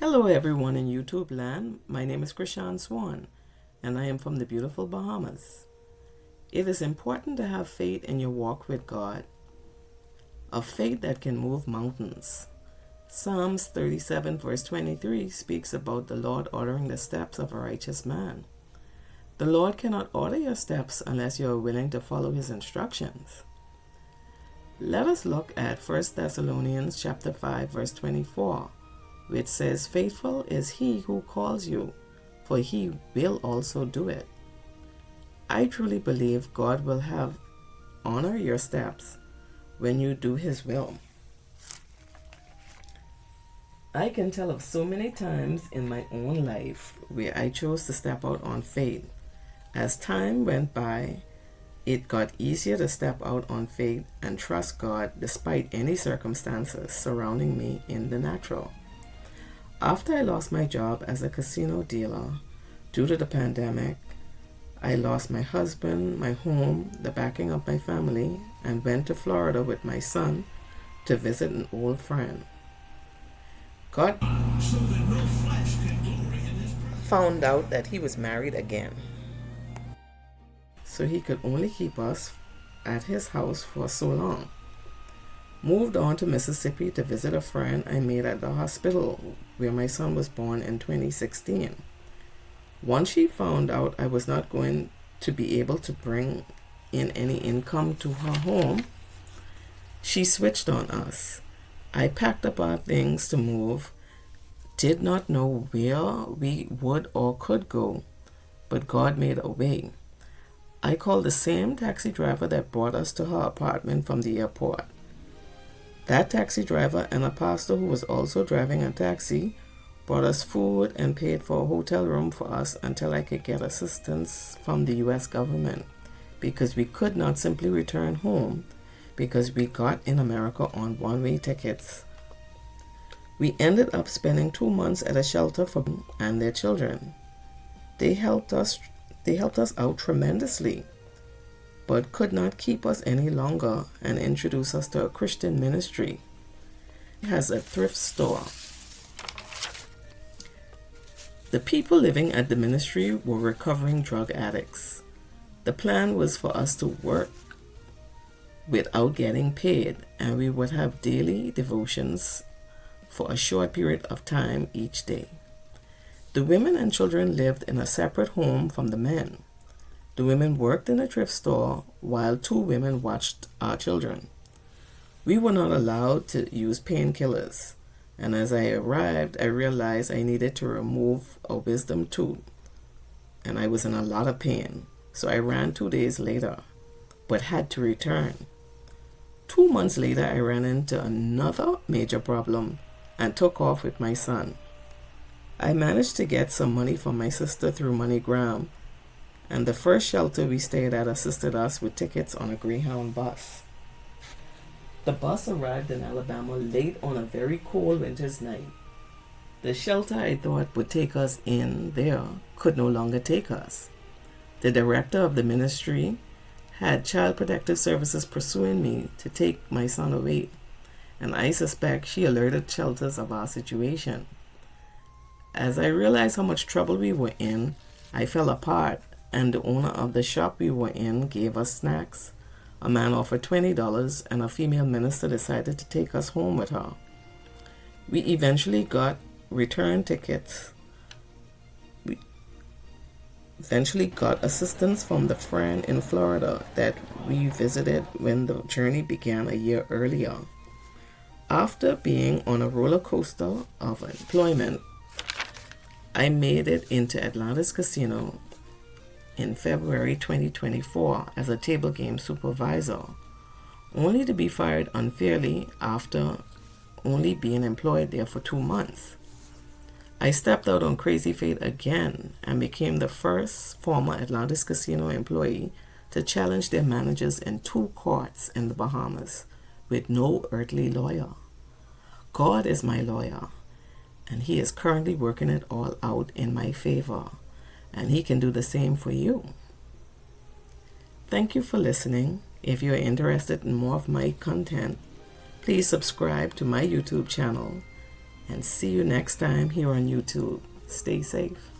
Hello everyone in YouTube land. My name is Krishan Swan and I am from the beautiful Bahamas. It is important to have faith in your walk with God, a faith that can move mountains. Psalms 37 verse 23 speaks about the Lord ordering the steps of a righteous man. The Lord cannot order your steps unless you are willing to follow his instructions. Let us look at 1 Thessalonians chapter 5 verse 24, which says, "Faithful is he who calls you, for he will also do it." I truly believe God will honor your steps when you do his will. I can tell of so many times in my own life where I chose to step out on faith. As time went by, it got easier to step out on faith and trust God despite any circumstances surrounding me in the natural. After I lost my job as a casino dealer due to the pandemic, I lost my husband, my home, the backing of my family, and went to Florida with my son to visit an old friend. God found out that he was married again, so he could only keep us at his house for so long. Moved on to Mississippi to visit a friend I made at the hospital where my son was born in 2016. Once she found out I was not going to be able to bring in any income to her home, she switched on us. I packed up our things to move, did not know where we would or could go, but God made a way. I called the same taxi driver that brought us to her apartment from the airport. That taxi driver and a pastor who was also driving a taxi brought us food and paid for a hotel room for us until I could get assistance from the US government, because we could not simply return home because we got in America on one-way tickets. We ended up spending 2 months at a shelter for them and their children. They helped us out tremendously, but could not keep us any longer and introduced us to a Christian ministry. It has a thrift store. The people living at the ministry were recovering drug addicts. The plan was for us to work without getting paid, and we would have daily devotions for a short period of time each day. The women and children lived in a separate home from the men. The women worked in a thrift store while 2 women watched our children. We were not allowed to use painkillers, and as I arrived, I realized I needed to remove a wisdom tooth, and I was in a lot of pain, so I ran 2 days later, but had to return. 2 months later, I ran into another major problem and took off with my son. I managed to get some money from my sister through MoneyGram, and the first shelter we stayed at assisted us with tickets on a Greyhound bus. The bus arrived in Alabama late on a very cold winter's night. The shelter I thought would take us in there could no longer take us. The director of the ministry had Child Protective Services pursuing me to take my son away, and I suspect she alerted shelters of our situation. As I realized how much trouble we were in, I fell apart, and the owner of the shop we were in gave us snacks. A man offered $20, and a female minister decided to take us home with her. We eventually got return tickets. We eventually got assistance from the friend in Florida that we visited when the journey began a year earlier. After being on a roller coaster of employment, I made it into Atlantis Casino in February 2024 as a table game supervisor, only to be fired unfairly after only being employed there for 2 months. I stepped out on crazy faith again and became the first former Atlantis Casino employee to challenge their managers in 2 courts in the Bahamas with no earthly lawyer. God is my lawyer, and he is currently working it all out in my favor, and he can do the same for you. Thank you for listening. If you are interested in more of my content, please subscribe to my YouTube channel And see you next time here on YouTube. Stay safe.